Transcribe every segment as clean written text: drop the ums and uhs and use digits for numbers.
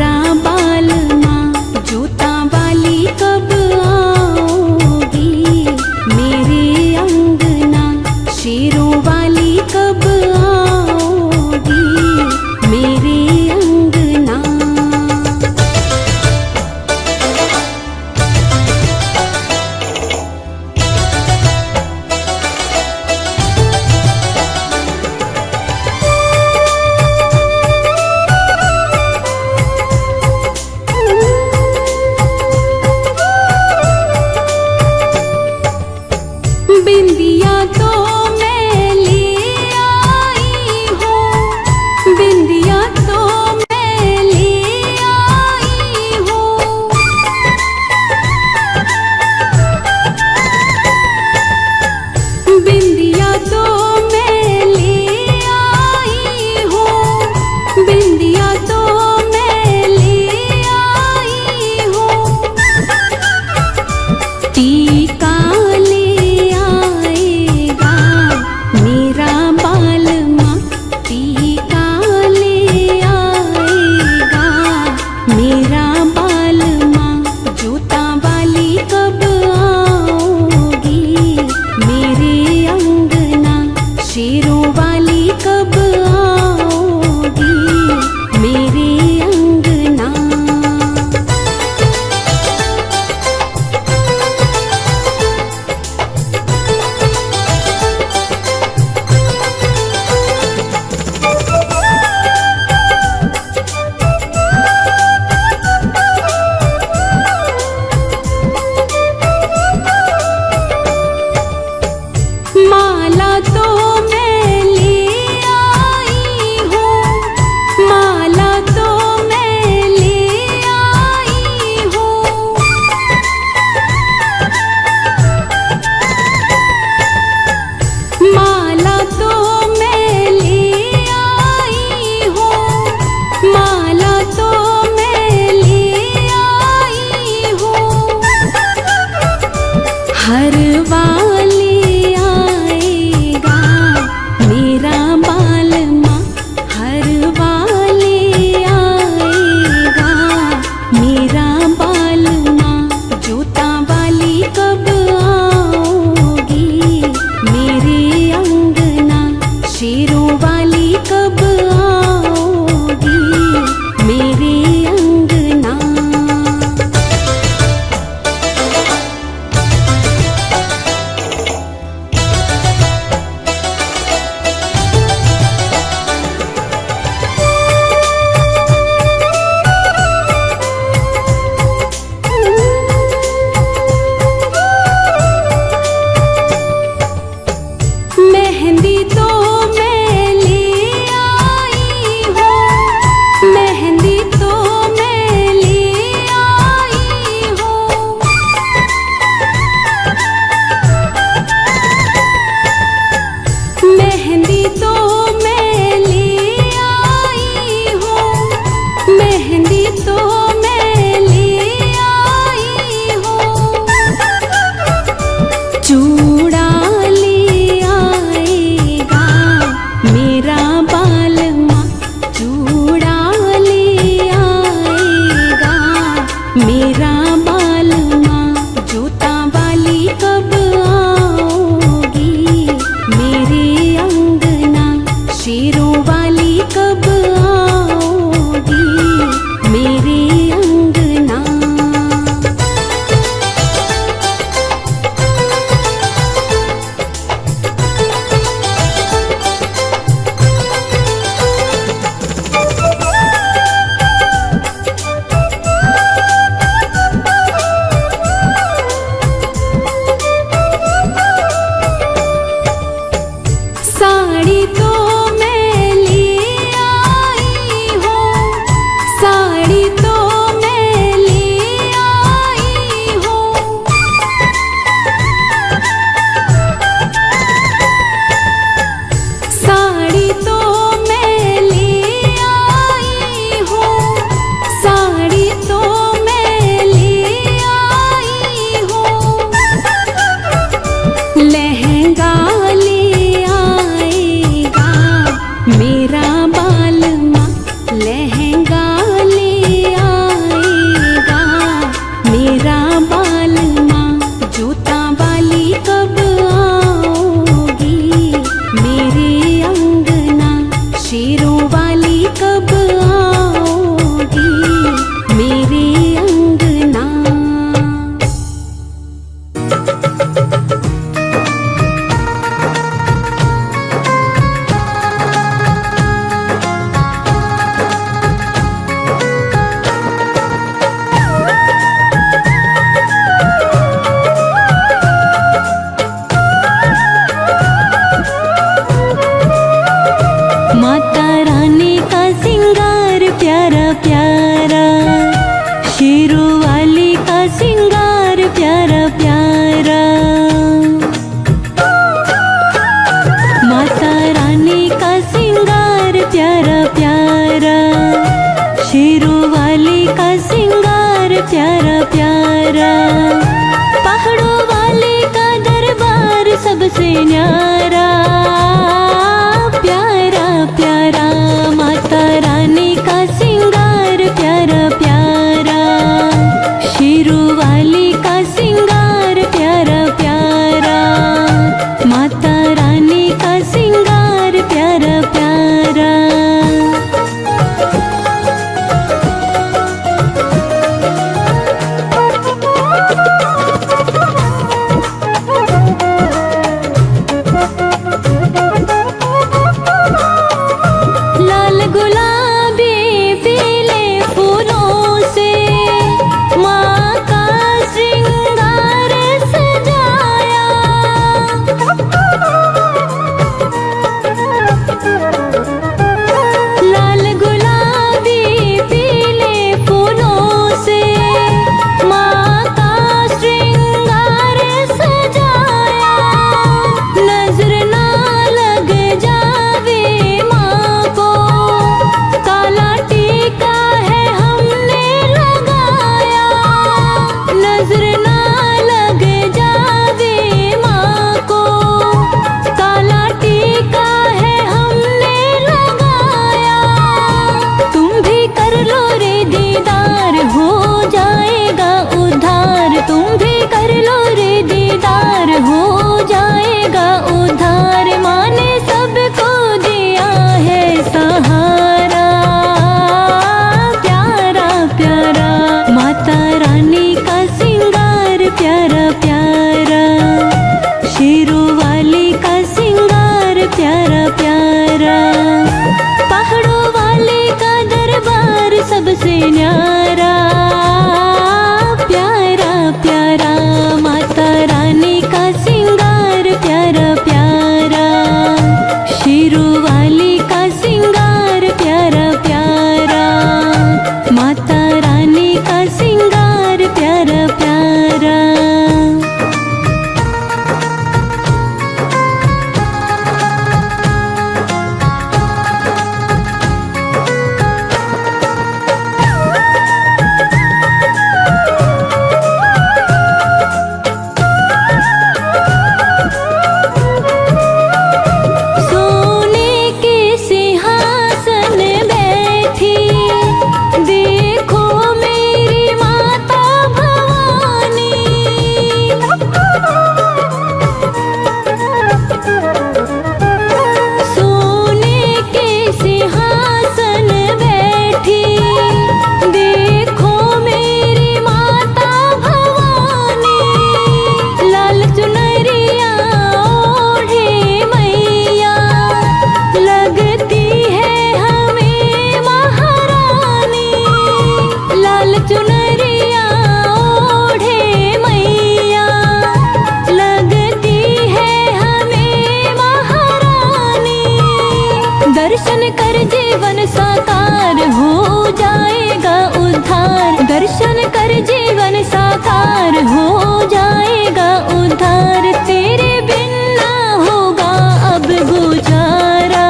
मेरा बाल माँ जूता वाली कब आओगी, मेरे अंगना शेरों वाली कब आओगी, मेरे अंगना। बिंदिया तो मैं ले आई हूँ, बिंदिया तो मैं ले आई हूँ, बिंदिया तो मैं ले आई हूँ, बिंदिया तो मैं ले आई हूँ। टीका शेरों वाली कब आओगी, मेरे अंगना। माला तो हर वाले आएगा मेरा बाल माँ, हर वाले आएगा मेरा बाल माँ। जूता वाली कब आओगी, मेरे अंगना शेरों वाली कब आओगी, मेरे अंगना। मेहंदी तो मैं ले आई हूँ, मेहंदी तो मैं ले आई हूँ, मेहंदी तो मैं ले आई हूँ, मेहंदी तो मैं ले आई हूँ। चूड़ा मेरा बाल माँ, चूड़ा ले आएगा मेरा बाल माँ। जूता वाली कब आओगी, मेरे अंगना शेरों वाली कब आओगी, मेरे अंगना। शेरों वाली का सिंगार प्यारा प्यारा, माता रानी का सिंगार प्यारा प्यारा, शेरों वाली का सिंगार प्यारा प्यारा, पहाड़ों वाले का दरबार सबसे न्यारा, प्यारा प्यारा, माता रानी का सिंगार प्यारा प्यारा, शेरों वाली का सिंगार प्यारा प्यारा, माता रानी का सिंगार प्यारा प्यारा। लाल गुलाबी पीले फूलों से माँ का श्रृंगार सजाया, लाल गुलाबी पीले फूलों से माँ का श्रृंगार सजाया, नजर ना लग जावे माँ को, काला टीका है हमने लगाया, नजर ना लग जावे माँ को, काला टीका है हमने लगाया, तुम भी कर लो रे दीदार हो जाएगा उद्धार, तुम भी कर लो रे दीदार हो जाएगा उद्धार, माँ ने सबको दिया है सहारा, प्यारा प्यारा, माता रानी का सिंगार प्यारा प्यारा, शेरों वाली का सिंगार प्यारा प्यारा, पहाड़ों वाले का दरबार सबसे न्यारा, प्यारा प्यारा, माता रानी का सिंगार प्यारा प्यारा, शेरों वाली का सिंगार प्यारा प्यारा, माता रानी का सिंगार प्यारा प्यारा। सोने के सिंहासन बैठी देखो मेरी माता भवानी, सोने के सिंहासन बैठी देखो मेरी माता भवानी, लाल चुनरिया ओढ़े मैया लगती है हमें महारानी, लाल चुनरिया ओढ़े मैया लगती है हमें महारानी, दर्शन कर जीवन साकार हो जाएगा उद्धार, दर्शन कर जीवन साकार हो जाएगा उद्धार, तेरे बिन ना होगा अब गुजारा,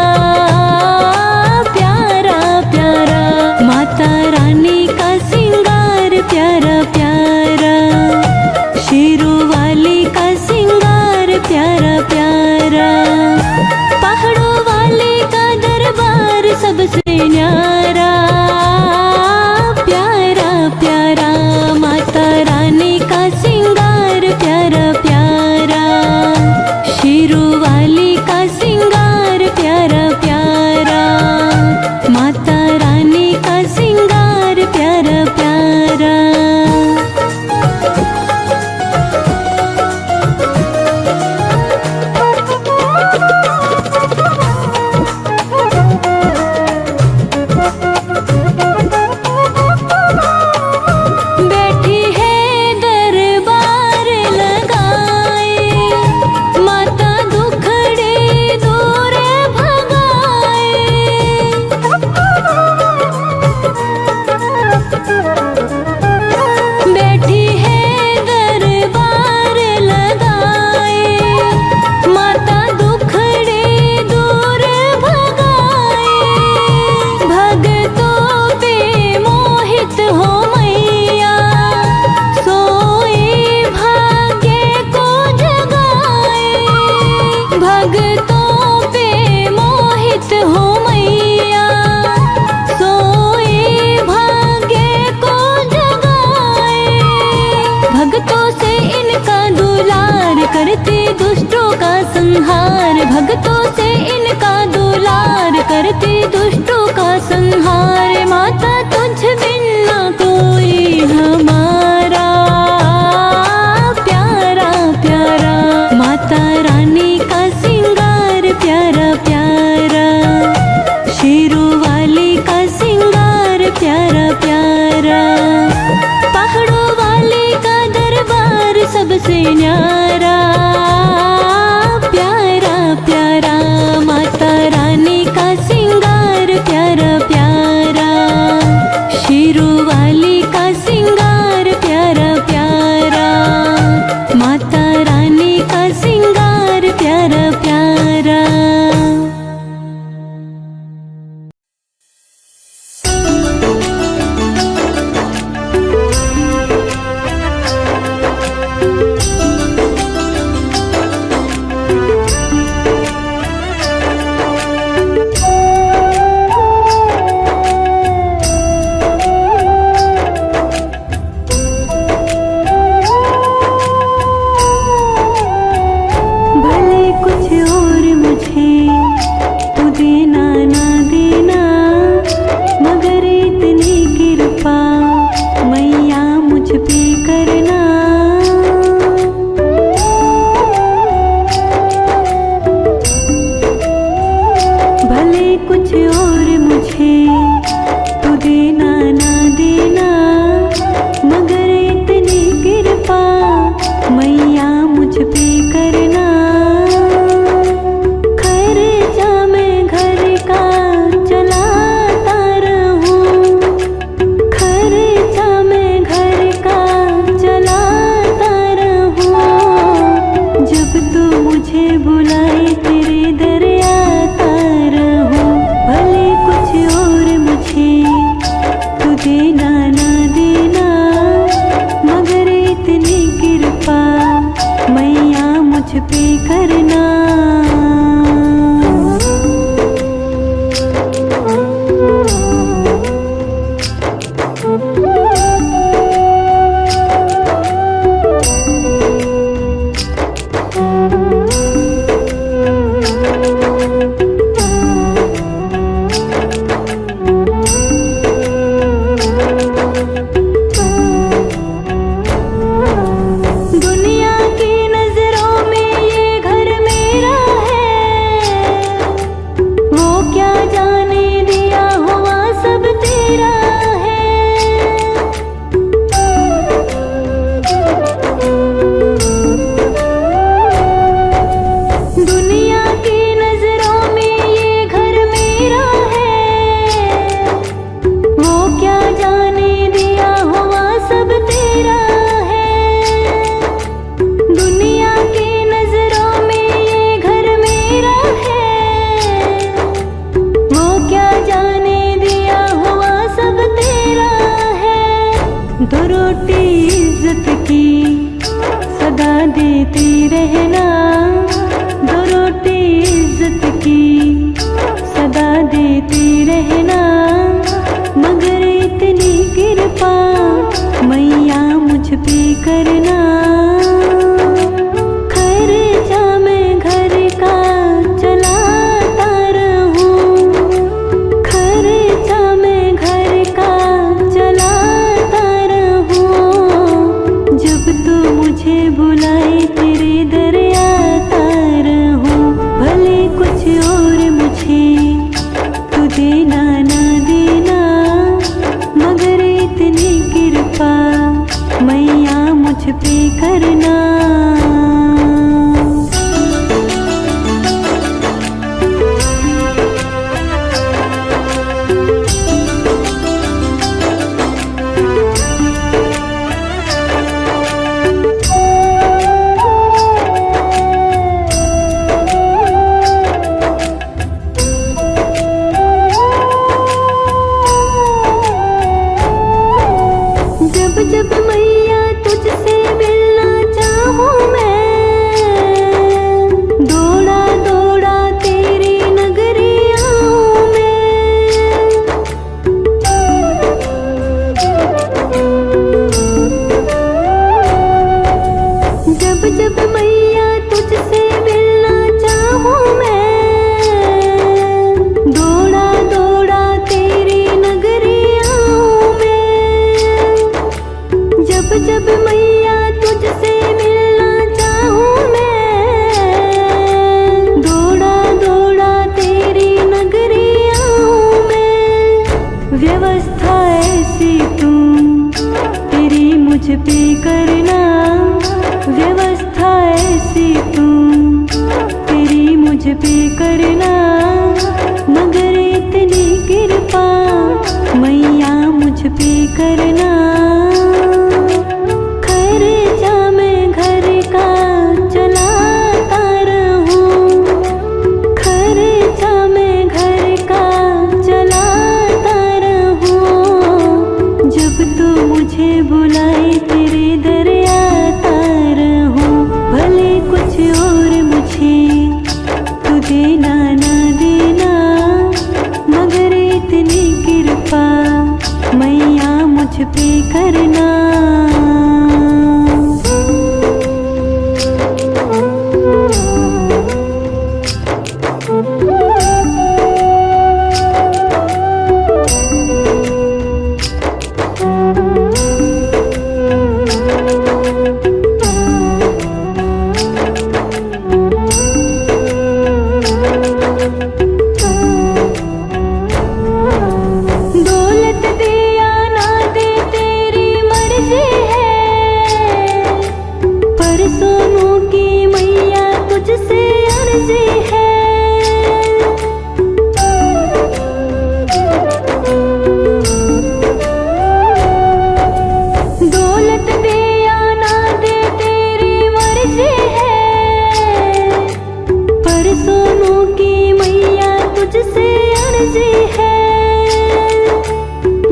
प्यारा प्यारा, माता रानी का सिंगार प्यारा प्यारा, शेरों वाली का सिंगार प्यारा प्यारा, पहाड़ों वाले का दरबार सबसे न्यारा, प्यारा प्यारा, माता रानी का सिंगार प्यारा प्यारा, शेरों वाली का सिंगार प्यारा प्यारा, माता रानी का सिंगार प्यारा प्यारा। बैठी है दरबार लगाए, माता दुखड़े दूर भगाए, संहार, भक्तों से इनका दुलार, करती दुष्टों का संहार। माता तुझ बिन ना कोई हमारा, प्यारा प्यारा माता रानी का सिंगार, प्यारा प्यारा शेरों वाली का सिंगार, प्यारा प्यारा पहाड़ों वाले का दरबार सबसे न्यारा, प्यारा प्यारा माता रानी का सिंगार, प्यारा प्यारा शेरों वाली का सिंगार, प्यारा प्यारा माता रानी का सिंगार, प्यारा प्यारा। जब जब मैया तुझसे मिलना चाहे पे करना व्यवस्था ऐसी तू, तेरी मुझ पे करना मगर इतनी कृपा मैया मुझ पे करना। खर्चा मैं घर का चलाता रहूं, खर्चा मैं घर का चलाता रहूं, जब तू मुझे बुलाए तेरे दर आता रहूं। भले कुछ और मुझे तू देना ना देना मगर इतनी कृपा मैया मुझ पे करना। दौलत दे या ना दे तेरी मर्जी है, पर सोनू की मैया तुझसे अर्जी है। दौलत दे या ना दे तेरी मर्जी है, पर सोनू की मैया तुझसे अर्जी है।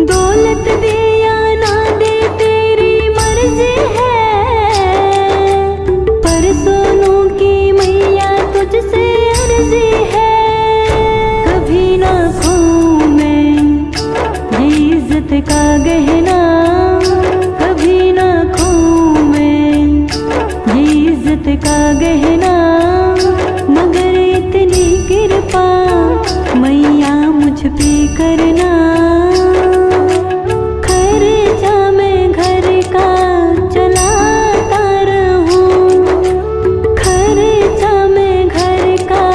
दौलत दे या ना दे तेरी मर्जी है, पर सोनू की मैया तुझसे अर्जी है। कभी ना खोऊं मैं ये इज्जत का गहना, कभी ना खोऊं मैं ये इज्जत का गहना मगर इतनी कृपा मैया मुझ पे करना। खर्चा मैं घर का चलाता रहूं, खर्चा मैं घर का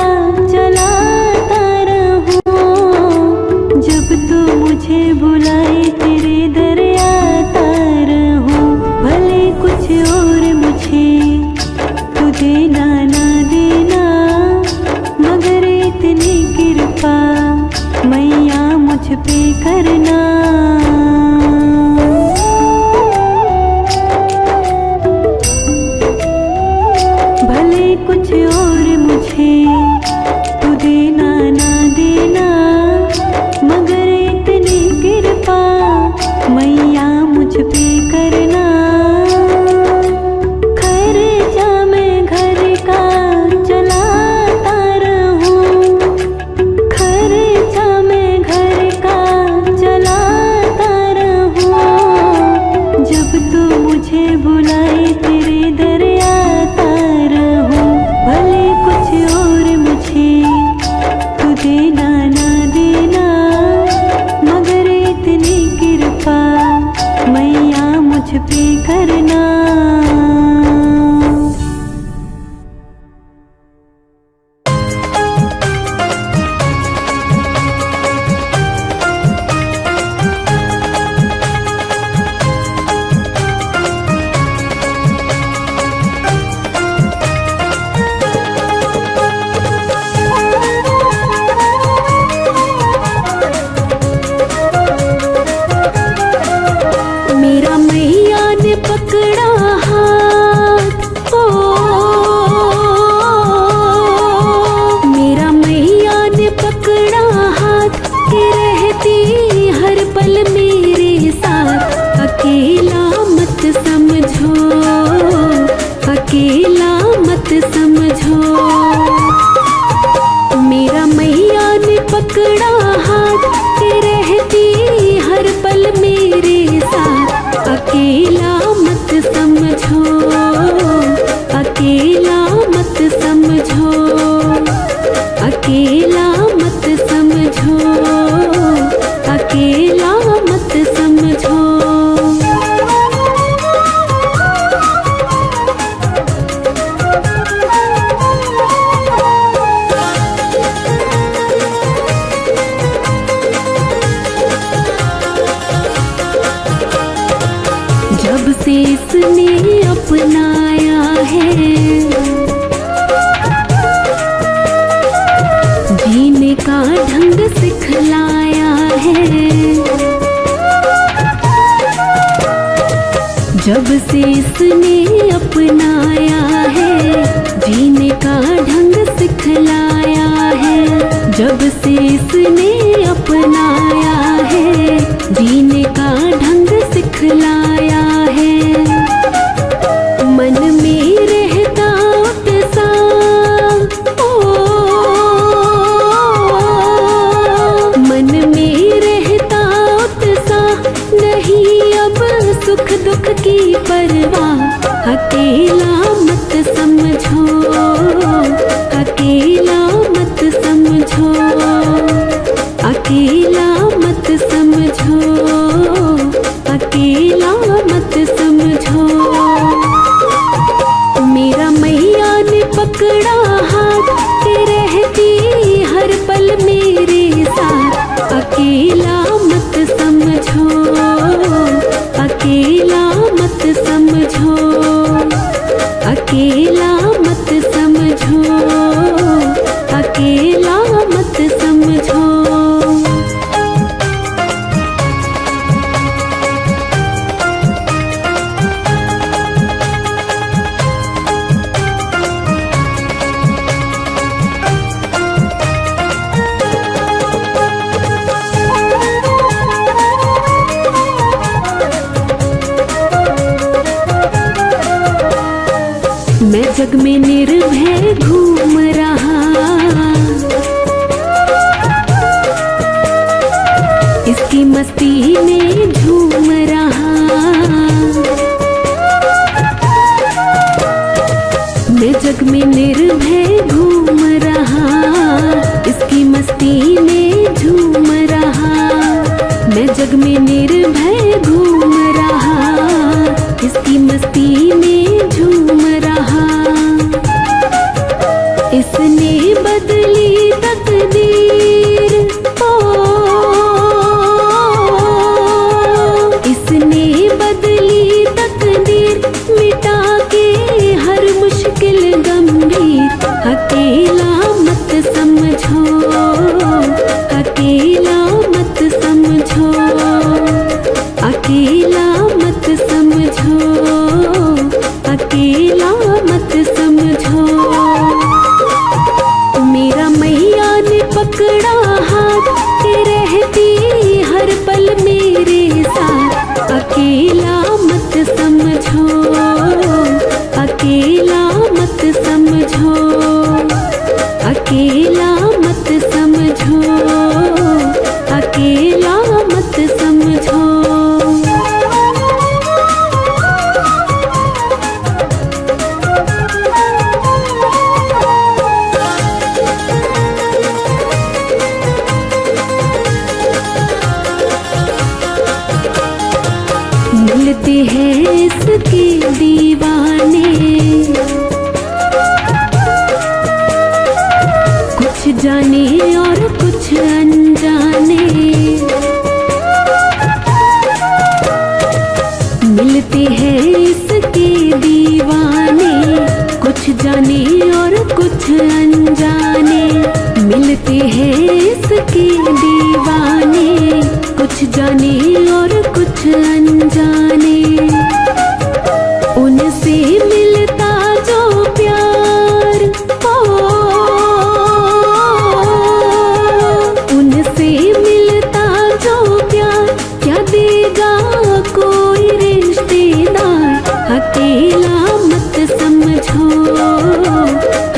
चलाता रहूं, जब तू मुझे बुलाए तेरे दर आता रहूं। भले कुछ और मुझे तू देना ना देना मगर इतनी कृपा मैया मुझ पे करना। भले कुछ और मुझे तू देना ना देना मगर इतनी कृपा मैया मुझ पे करना। खर्चा मैं घर का चलाता रहूं, खर्चा मैं घर का चलाता रहूं, जब तू मुझे बुलाए तेरे दर आता रहूं। भले कुछ और मुझे तू देना ना देना मगर इतनी कृपा मैया मुझ पे करना। मेरा मैया ने पकड़ा हाथ, ओ मेरा मैया ने पकड़ा हाथ के रहती हर पल मेरे साथ। अकेला मत समझो, अकेला मत समझो। मेरा मैया ने पकड़ा हाथ के रहती हर पल मेरे साथ। अकेला मत समझो, अकेला मत समझो, अकेला मत समझो, अकेला मत समझो। जब से इसने अपनाया है, जीने का ढंग सिखलाया है। जब से इसने अपनाया है, जीने का ढंग सिखलाया है। जब से इसने अपनाया है, जीने का ढंग सिखलाया है। मन में रहता उत्साह, मन में रहता उत्साह, नहीं अब सुख दुख की परवाह। अकेला मत समझो, अकेला मत समझो, अकेला मत समझो, अकेला मत समझो। मेरा मैया ने पकड़ा हाथ के रहती हर पल मेरे साथ। अकेला मत समझो, अकेला मत समझो, अकेला मत समझो, अकेला मत समझो। मैं जग में निर्भय घूम रहा, इसकी मस्ती में झूम रहा। मैं जग में निर्भय घूम रहा, इसकी मस्ती में झूम रहा। मैं जग में निर्भय घूम रहा, इसकी मस्ती में झूम रहा। इसने बदली तकदीर, इसने बदली तकदीर, मिटा के हर मुश्किल गंभीर। अकेला मत समझो, अकेला मत समझो, अकेला मत समझो, अकेला मत समझो। मेरा मैया ने पकड़ा हाथ के रहती हर पल मेरे साथ। अकेला मत समझो, अकेला मत समझो, अकेला मत समझो, अकेला मत समझो। मिलते हैं इसके दीवाने, कुछ जाने और कुछ अनजाने। मिलते हैं इसके दीवाने, कुछ जाने और कुछ अनजाने। मिलते हैं इसके दीवाने, कुछ जाने और कुछ अनजाने। उनसे मिलता जो प्यार, उनसे मिलता जो प्यार, क्या देगा कोई रिश्तेदार। अकेला मत समझो,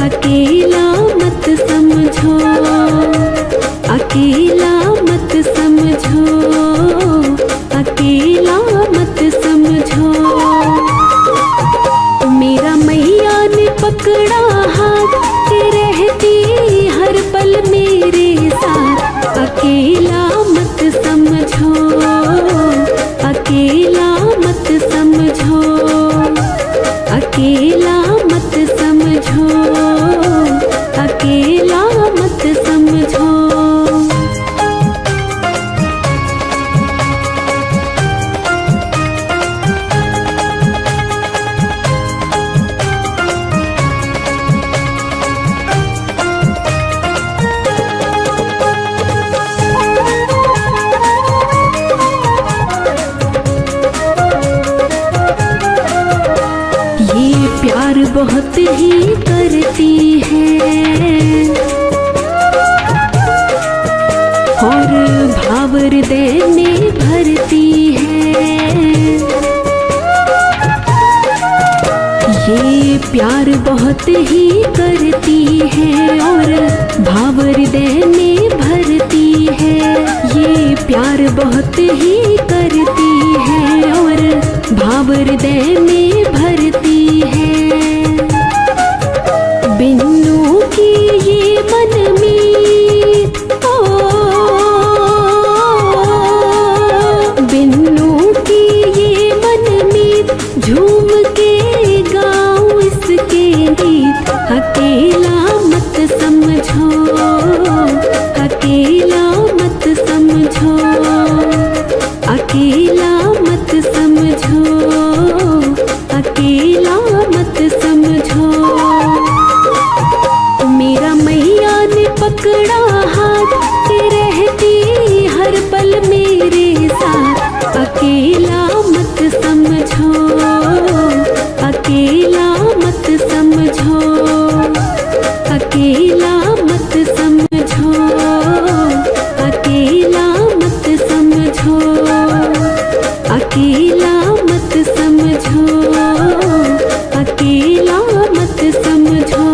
अकेला मत समझो, अकेला मत समझो, अकेला मत समझो। बहुत ही करती है और भाव हृदय में भरती है। ये प्यार बहुत ही करती है और भाव हृदय में भरती है। ये प्यार बहुत ही करती है और भाव हृदय में भरती है। बिन्नू की ये मनमीत, बिन्नू की ये मनमीत, झूम के गाऊं इसके गीत। अकेला मत समझो, अकेला मत समझो, अकेला मत समझो, अकेला मत समझो। मेरा मैया ने पकड़ा हाथ, रहती हर पल मेरे साथ। अकेला मत समझो, अकेला मत समझो, अकेला मत समझो, अकेला मत समझो, अकेला मत समझो, अकेला मत समझो।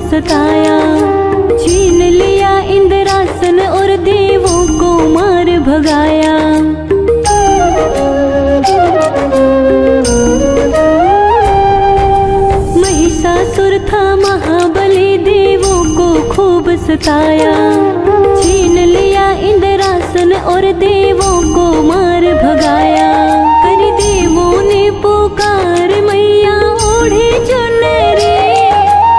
सताया, छीन लिया इंद्रासन और देवों को मार भगाया। महिषासुर था महाबली, देवों को खूब सताया, छीन लिया इंद्रासन और देवों को मार भगाया। कर देवों ने पुकार मैया ओढ़े चुनरी,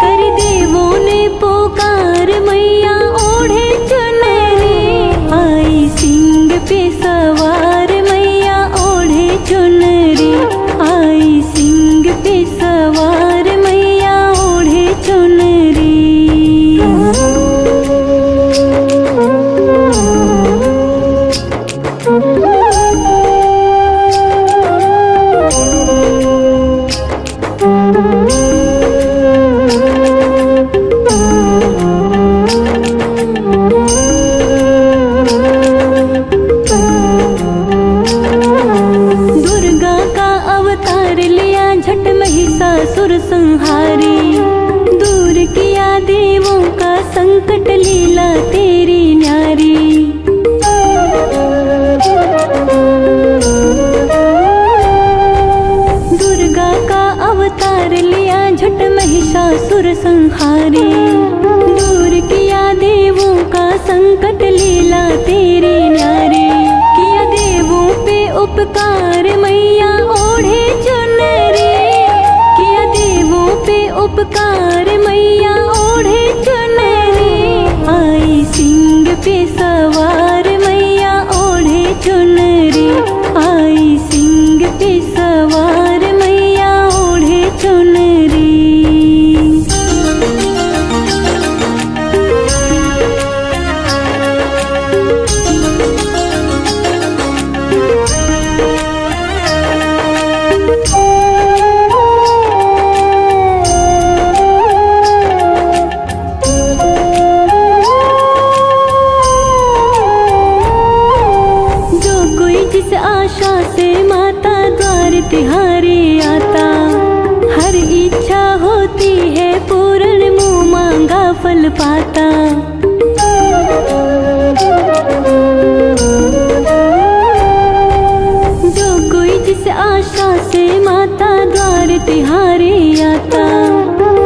कर देवों ने पुकार मैया ओढ़े संकट लीला तेरी न्यारी। दुर्गा का अवतार लिया झट महिषासुर संहारी। दूर किया देवों का संकट लीला तेरी न्यारी। किया देवों पे उपकार मैया ओढ़े चुनरी। किया देवों पे उपकार मैया ओढ़े चुनरी। आई सिंह पे सवार मैया ओढ़े चुनरी। आई सिंह पे सवार मैया ओढ़े चुनरी। आशा से माता द्वार तिहारी आता। हर इच्छा होती है पूर्ण मुँह मांगा फल पाता। जो कोई जिस आशा से माता द्वार तिहारी आता।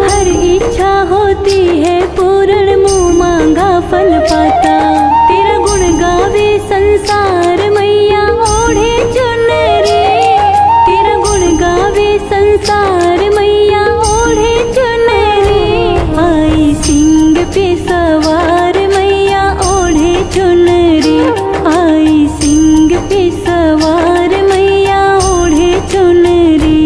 हर इच्छा होती है पूर्ण मुँह मांगा फल पाता। तेरा गुण गावे संसार मैया ओढ़े चुनरी। तेरा गुण गावे संसार मैया ओढ़े चुनरी। आई सिंह पे सवार मैया ओढ़े चुनरी। आई सिंह पे सवार मैया ओढ़े चुनरी।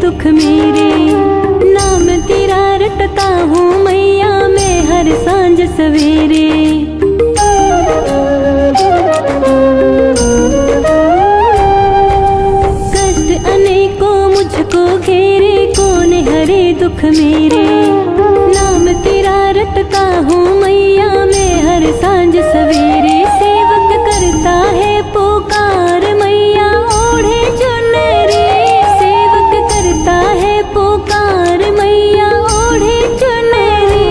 दुख मेरे नाम तेरा रटता हूँ मैया मैं हर सांझ सवेरे। कष्ट अनेकों मुझको घेरे कौन हरे दुख मेरे। नाम तेरा रटता हूँ मैया मैं हर सांझ सवेरे। सेवक करता है पुकार मैया ओढ़े चुनरी। करता है पुकार मैया ओढ़े चुनरी।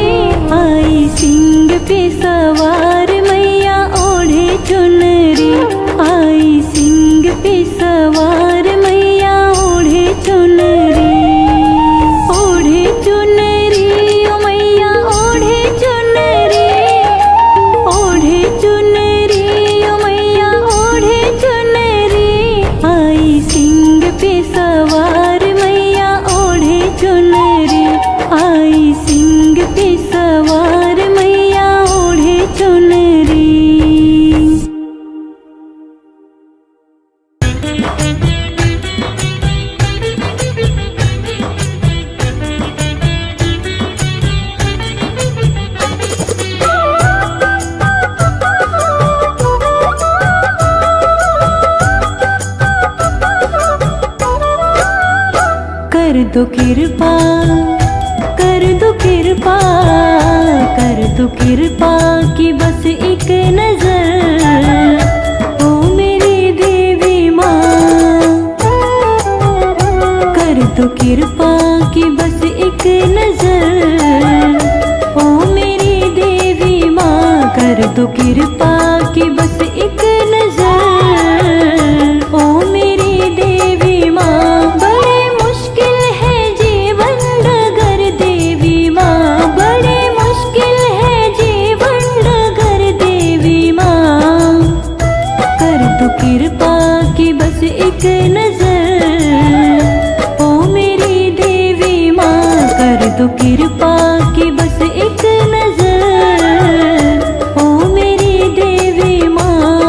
आई सिंह पे सवार मैया ओढ़े चुनरी। आई सिंह पे सवार मैया ओढ़े चुनरी। ओढ़े चुनरी ओ मैया ओढ़े चुनरी। ओढ़े चुनरी ओ मैया ओढ़े चुनरी। आई सिंह पे सवार चुनरी। आई सिंह पे सवार मैया ओढ़े चुनरी। कर दो कृपा कर दो कृपा कर दो कृपा कि बस एक नजर ओ मेरी देवी माँ। कर दो कृपा कि बस एक नजर ओ मेरी देवी माँ। कर दो कृपा कि बस एक नजर ओ मेरी देवी माँ। कृपा की बस एक नजर ओ मेरी देवी माँ। कर दो कृपा की बस एक नजर ओ मेरी देवी माँ।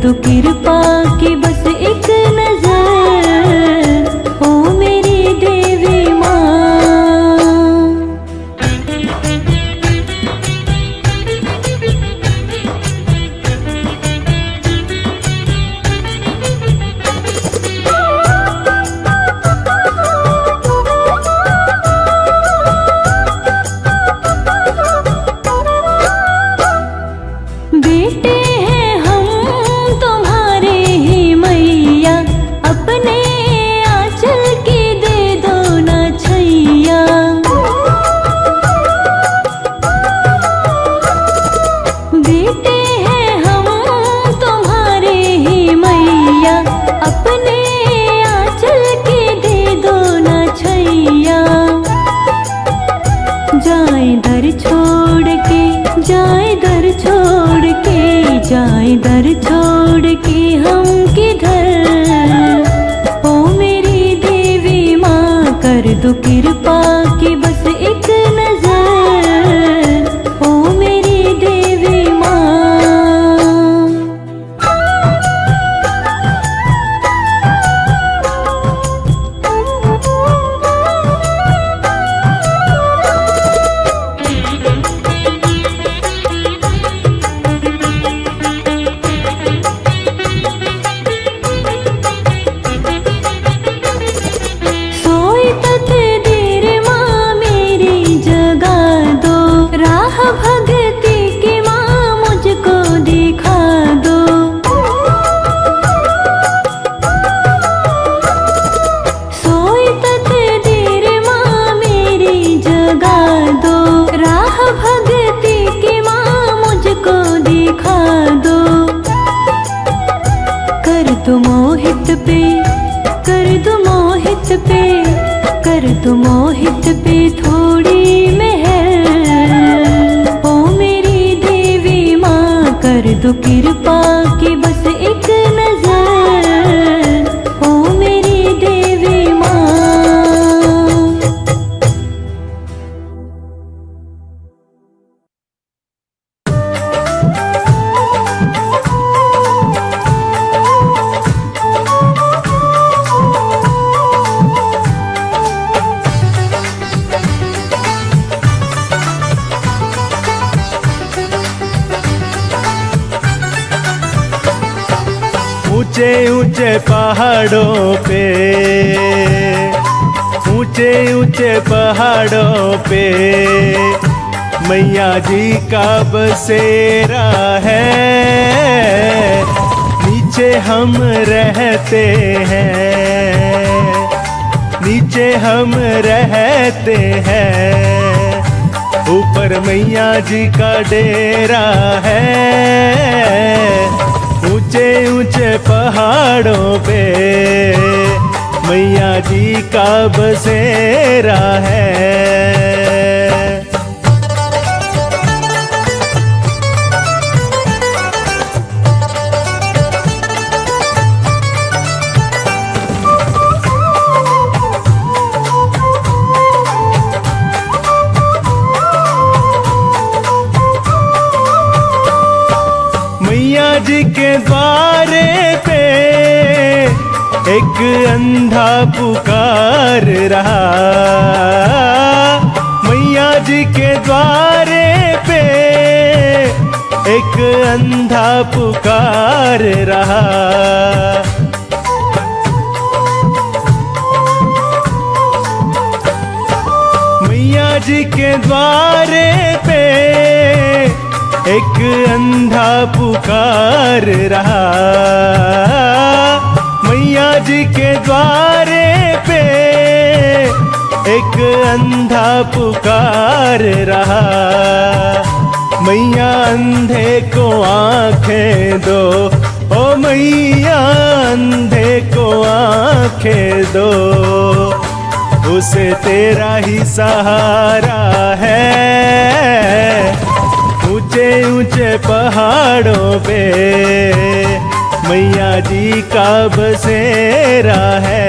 दो कृपा की बस एक नजर, ओ मेरी देवी माँ। बेटे हैं हम तुम्हारे ही मैया, अपने आंचल की दे दो ना छैया। बेटे हैं हम तुम्हारे ही मैया, अपने आंचल की दे दो ना छैया। जाए दर छोड़ के, जाए दर छोड़ के, जाए दर छोड़ के हम किधर, ओ मेरी देवी माँ। कर दो कृपा की बस एक नजर, ओ मेरी देवी माँ। सोई तकदीर माँ मेरी जगा दो, राह भगती की माँ मुझको दिखा दो। सोई तकदीर माँ मेरी जगा दो, राह भगती की माँ मुझको दिखा दो। कर दो मोहित पे, कर दो मोहित पे, कर दो मोहित पे थोड़ी मेहर, ओ मेरी देवी माँ। कर दो कृपा की बस एक नजर, ओ मेरी देवी माँ। ऊंचे ऊंचे पहाड़ों पे, ऊंचे ऊंचे पहाड़ों पे मैया जी का बसेरा है। नीचे हम रहते हैं, नीचे हम रहते हैं, ऊपर मैया जी का डेरा है। ऊंचे ऊंचे पहाड़ों पे मैया जी का बसेरा है। मैया जी के द्वारे पे एक अंधा पुकार रहा। मैया जी के द्वारे पे एक अंधा पुकार रहा। मैया जी के द्वारे पे एक अंधा पुकार रहा। मैया जी के द्वारे पे एक अंधा पुकार रहा। मैया अंधे को आंखें दो, ओ मैया अंधे को आंखें दो, उसे तेरा ही सहारा है। ऊंचे ऊंचे पहाड़ों पे मैया जी का बसेरा है।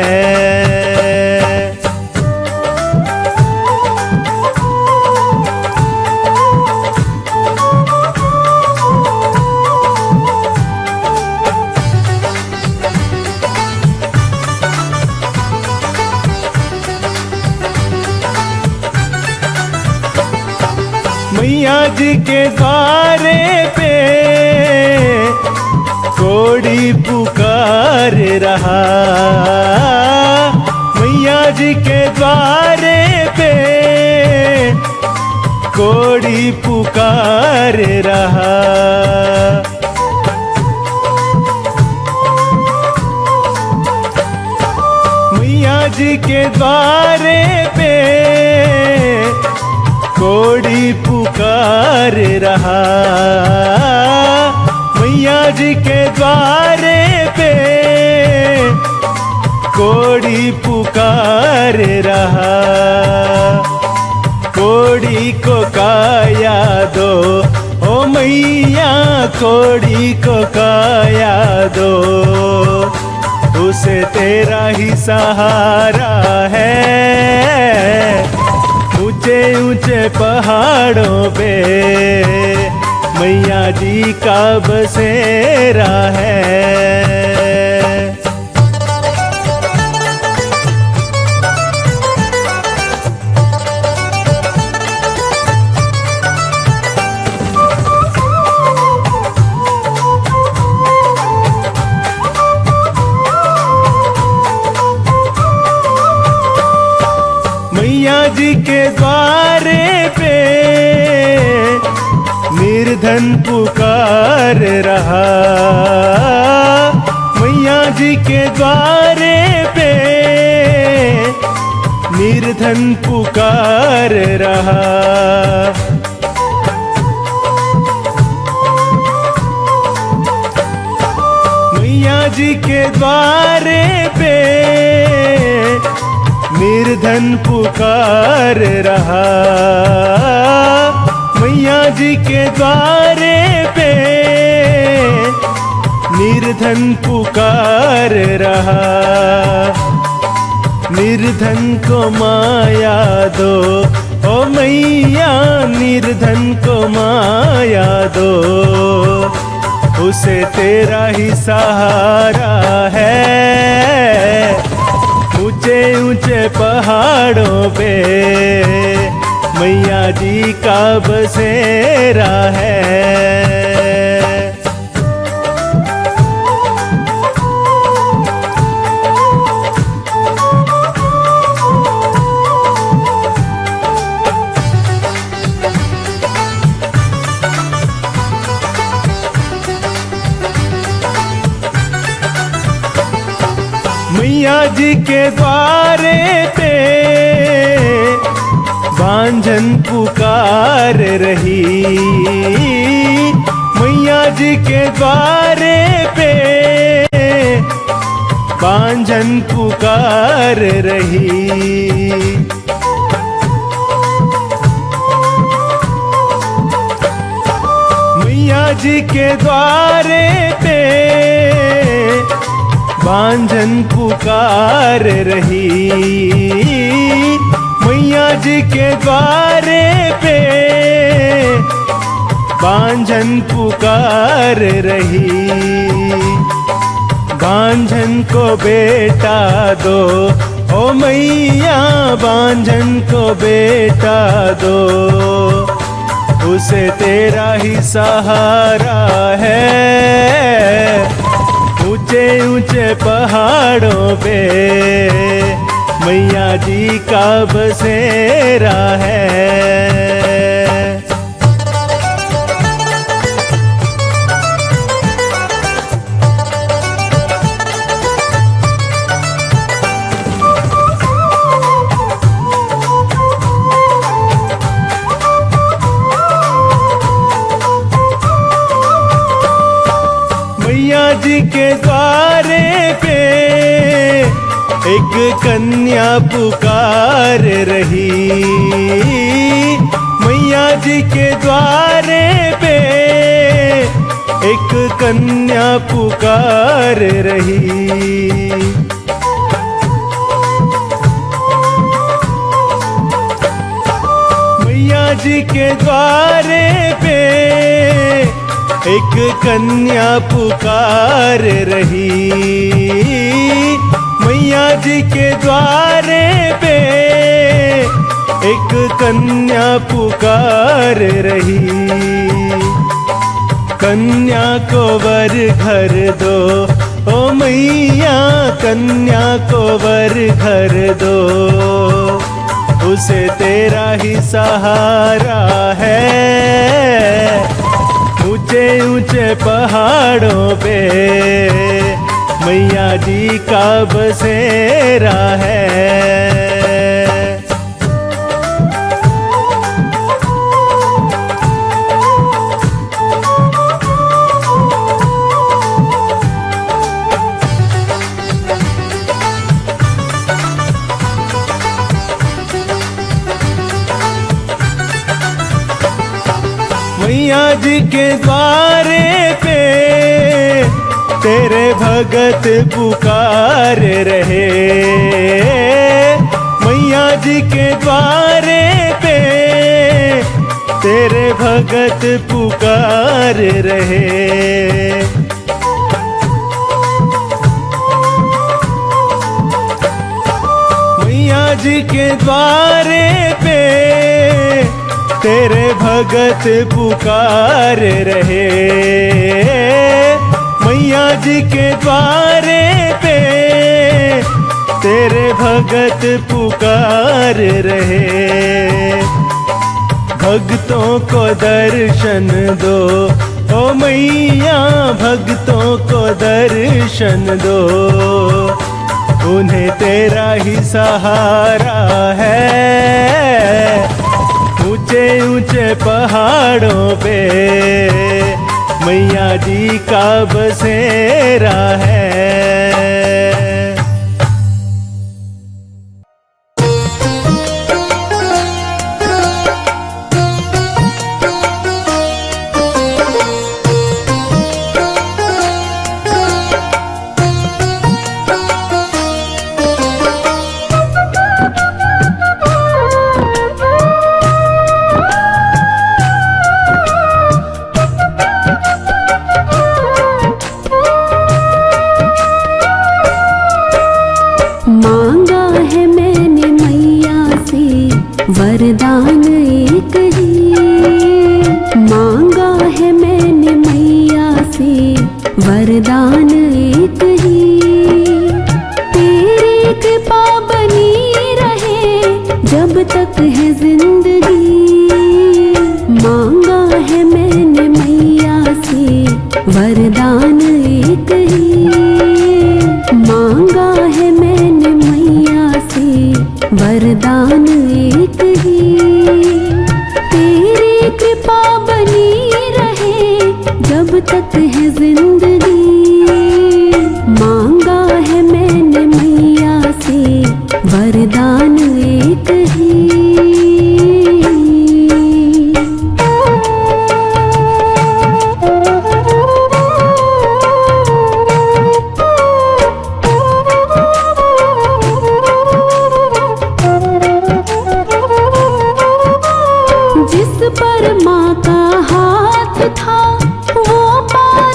जी के द्वारे पे कोड़ी पुकार रहा, मैया जी के द्वारे पे कोड़ी पुकार रहा। मैया जी के द्वारे पे कोड़ी पुकार रहा, मैया जी के द्वारे पे कोड़ी पुकार रहा। कोड़ी को काया दो ओ मैया, कोड़ी को काया दो, उसे तेरा ही सहारा है। ऊंचे ऊंचे पहाड़ों पे मैया जी का बसेरा है। मैया जी के द्वारे पे निर्धन पुकार रहा, मैया जी के द्वारे पे निर्धन पुकार रहा। मैया जी के द्वारे पे निर्धन पुकार रहा, मैया जी के द्वारे पे निर्धन पुकार रहा। निर्धन को माया दो ओ मैया, निर्धन को माया दो, उसे तेरा ही सहारा है। ऊंचे ऊंचे पहाड़ों पे मैया जी का बसेरा है। मैया जी के द्वारे पे बांझन पुकार रही, मैया जी के द्वारे पे बांझन पुकार रही। मैया जी के द्वारे पे बांझन पुकार रही, मैया जी के द्वारे पे बांझन पुकार रही। बांझन को बेटा दो ओ मैया, बांझन को बेटा दो, उसे तेरा ही सहारा है। ऊंचे ऊंचे पहाड़ों पे मैया जी का बसेरा है। मैया जी के द्वारे पे एक कन्या पुकार रही, मैया जी के द्वारे पे एक कन्या पुकार रही। मैया जी के द्वारे पे एक कन्या पुकार रही, मैया जी के द्वारे पे एक कन्या पुकार रही, कन्या को वर घर दो, ओ मैया कन्या को वर घर दो। उसे तेरा ही सहारा है, ऊंचे ऊंचे पहाड़ों पे मैया जी का बसेरा है। मैया जी के द्वारे पे तेरे भगत पुकार रहे, मैया जी के द्वारे पे तेरे भगत पुकार रहे। मैया जी के द्वारे पे तेरे भगत पुकार रहे, मैया जी के द्वारे पे तेरे भगत पुकार रहे। भक्तों को दर्शन दो, ओ मैया भक्तों को दर्शन दो, उन्हें तेरा ही सहारा है। ऊंचे ऊंचे पहाड़ों पे मैया जी का बसेरा है। वरदान एक ही मांगा है मैंने मैया से, वरदान एक ही। तेरी कृपा बनी रहे जब तक है जिंदगी, मांगा है मैंने मैया से, वरदान एक ही। मांगा है मैंने मैया से, वरदान एक ही। तेरी कृपा बनी रहे जब तक है जिंदगी, मांगा है मैंने मैया से, वरदान एक ही। जिस पर माँ का हाथ था वो पार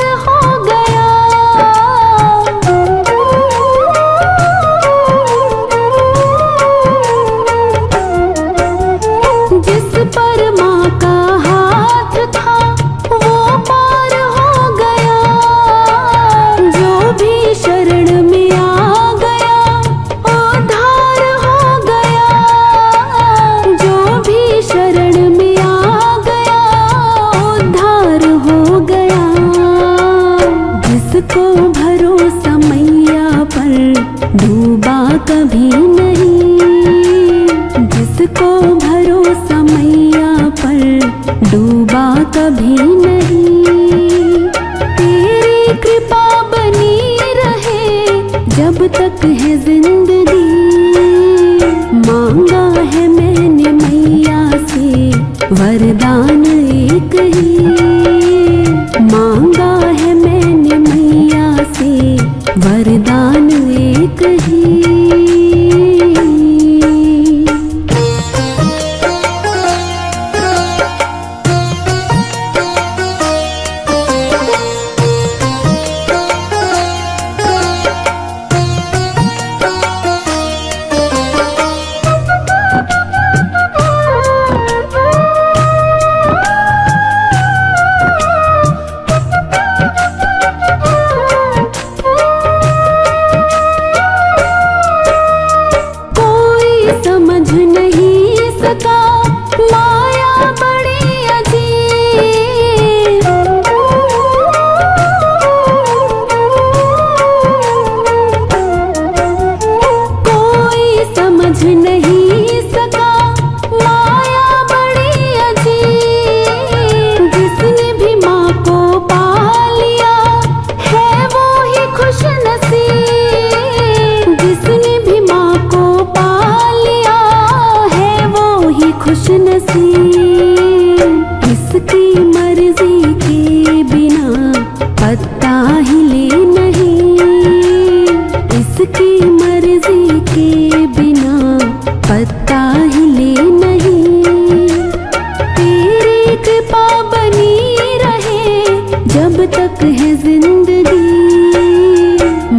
जब तक है जिंदगी।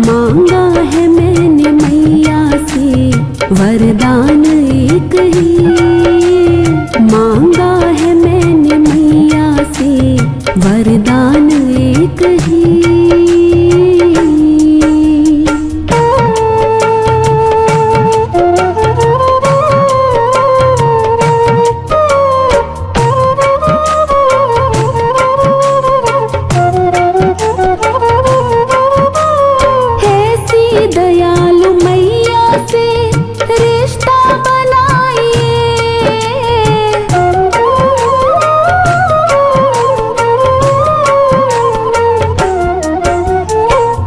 मांगा है मैंने मैया से वरदान एक ही, मांगा है मैंने मैया से वरदान एक ही। दयालु मैया से रिश्ता बनाइए,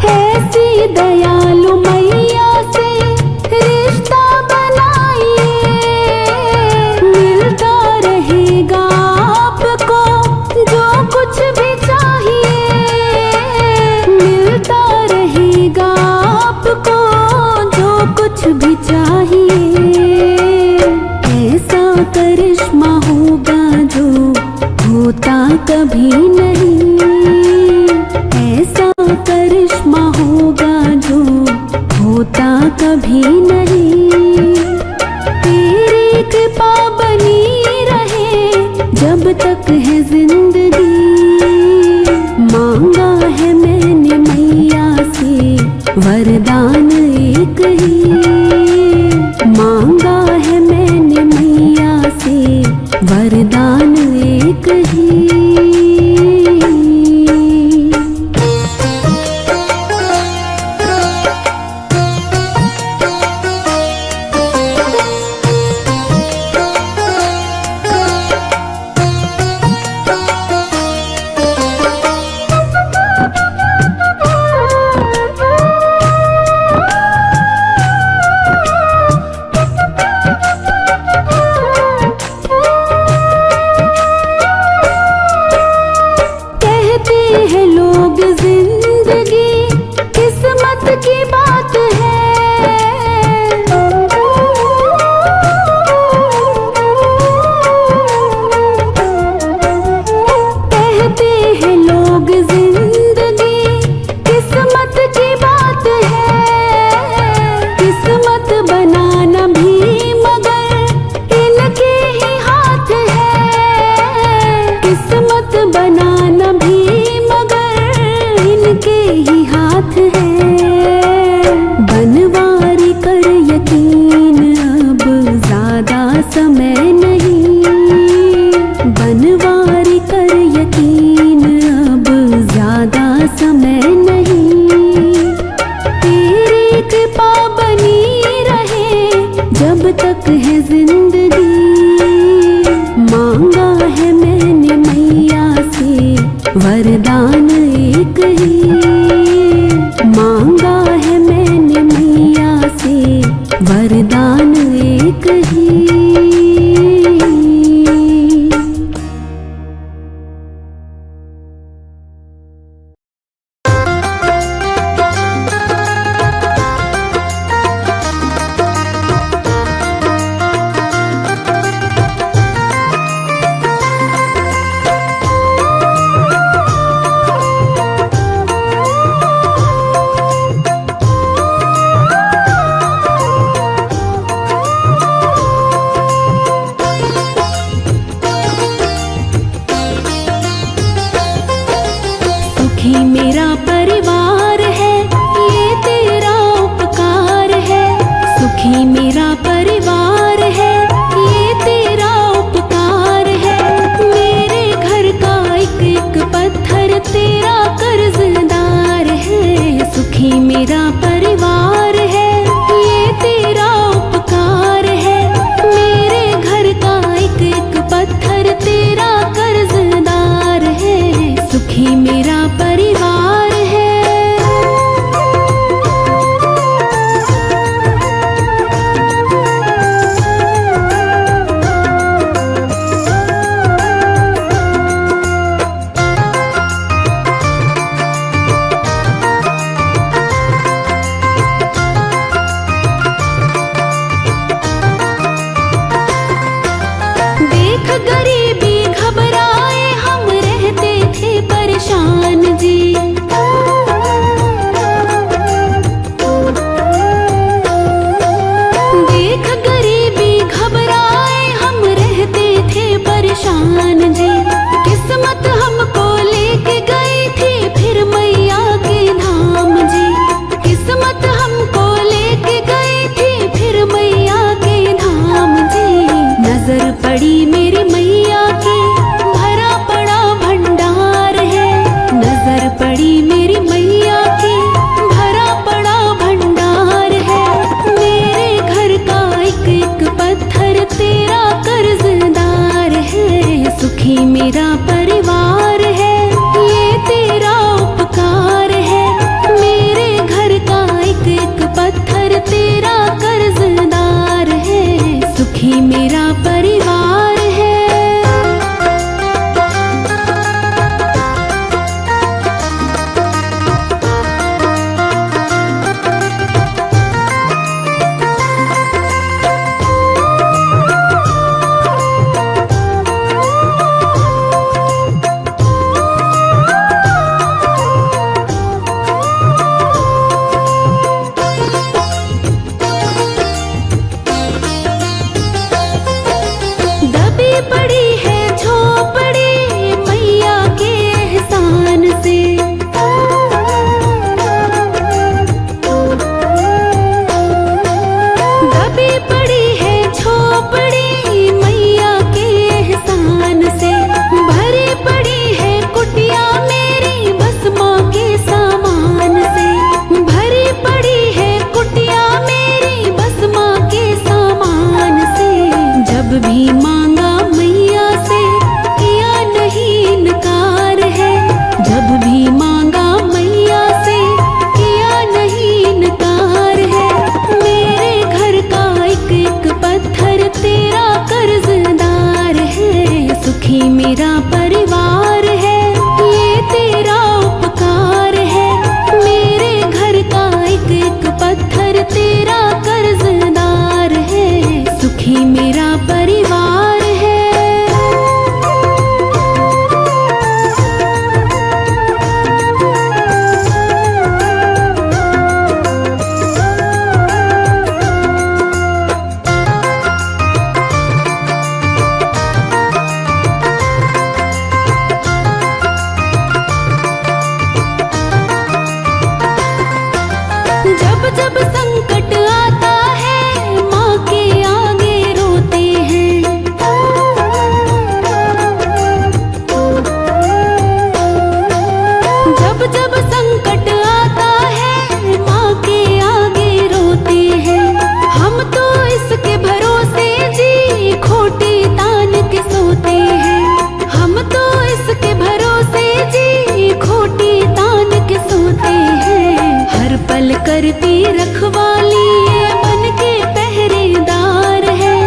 ऐसी दयालु मैया से रिश्ता बनाइए। मिलता रहेगा आपको जो कुछ भी चाहिए, मिलता रहेगा आपको जो कुछ भी चाहिए। ऐसा करिश्मा होगा जो होता कभी नहीं, ऐसा करिश्मा होगा जो होता कभी नहीं। तेरी कृपा बनी रहे जब तक है जिंदगी। मांगा है मैंने मैया से वरदान एक ही, मांगा है मैंने मैया से वरदान एक ही। वरदान एक ही, मांगा है मैंने मैया से वरदान एक ही। सुखी मेरा परिवार है, ये तेरा उपकार है। सुखी मेरा परिवार है, ये तेरा उपकार है। मेरे घर का एक एक पत्थर तेरा कर्जदार है। सुखी मेरा परिवार है, ये तेरा उपकार है। मेरे घर का एक एक पत्थर तेरा कर्जदार है। सुखी मेरा परिवार है। देख गरीबी घबराए हम रहते थे परेशान। जब जब संकट आता है माँ के आगे रोते हैं। हम तो इसके भरोसे जी खोटी तान के सोते हैं। हम तो इसके भरोसे जी खोटी तान के सोते हैं। हर पल करती रखवाली ये मन के पहरेदार है।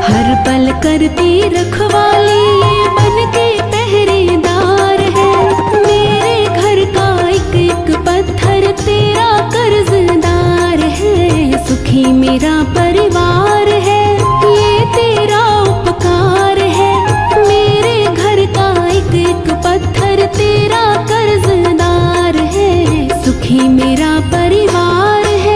हर पल करती रखवाली ये मन के पहरेदार है। मेरे घर का एक एक पत्थर तेरा कर्जदार है। सुखी मेरा परिवार है ये तेरा उपकार है। मेरे घर का एक एक पत्थर तेरा कर्जदार है। सुखी मेरा परिवार है।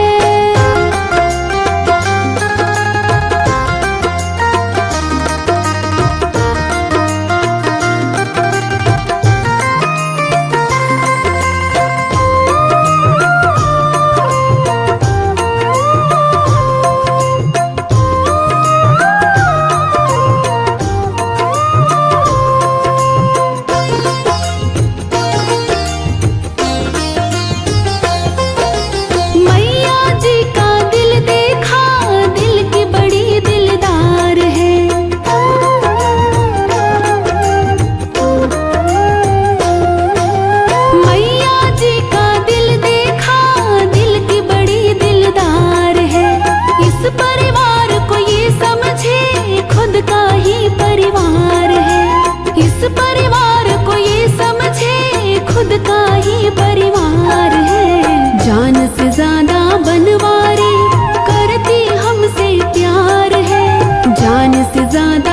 मैया जी का दिल देखा, दिल की बड़ी दिलदार है। मैया जी का दिल देखा, दिल की बड़ी दिलदार है। इस परिवार को ये समझे खुद का ही परिवार है। इस परिवार को ये समझे खुद का ही परिवार है। जान से ज्यादा बनवारी करती हमसे प्यार है। जान से ज्यादा